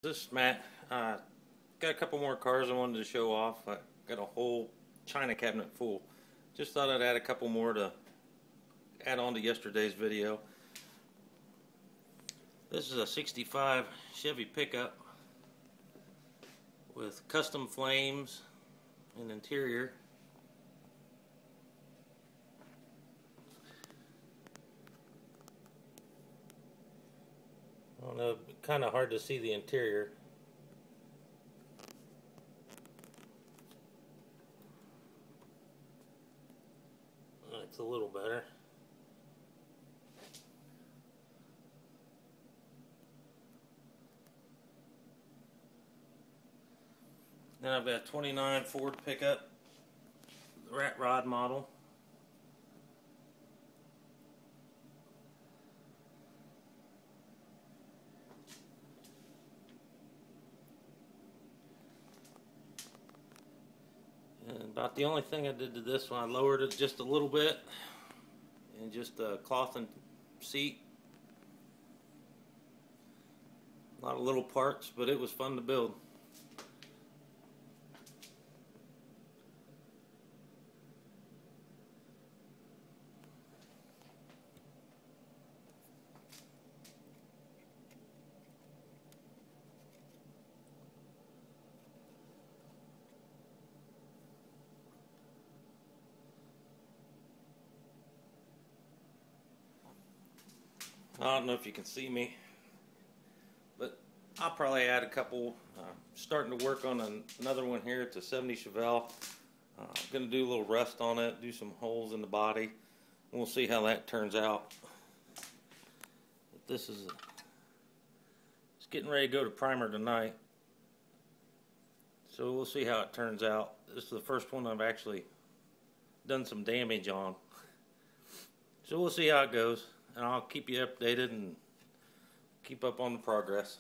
This is Matt. Got a couple more cars I wanted to show off. I got a whole china cabinet full. Just thought I'd add a couple more to add on to yesterday's video. This is a 65 Chevy pickup with custom flames and interior. I don't know, kind of hard to see the interior. It's a little better. Then I've got a 29 Ford pickup, the rat rod model. And about the only thing I did to this one, I lowered it just a little bit, and just a cloth and seat. A lot of little parts, but it was fun to build. I don't know if you can see me, but I'll probably add a couple. Starting to work on another one here. It's a 70 Chevelle. I'm going to do a little rust on it, do some holes in the body. We'll see how that turns out. But this is it's getting ready to go to primer tonight, so we'll see how it turns out. This is the first one I've actually done some damage on, so we'll see how it goes. And I'll keep you updated and keep up on the progress.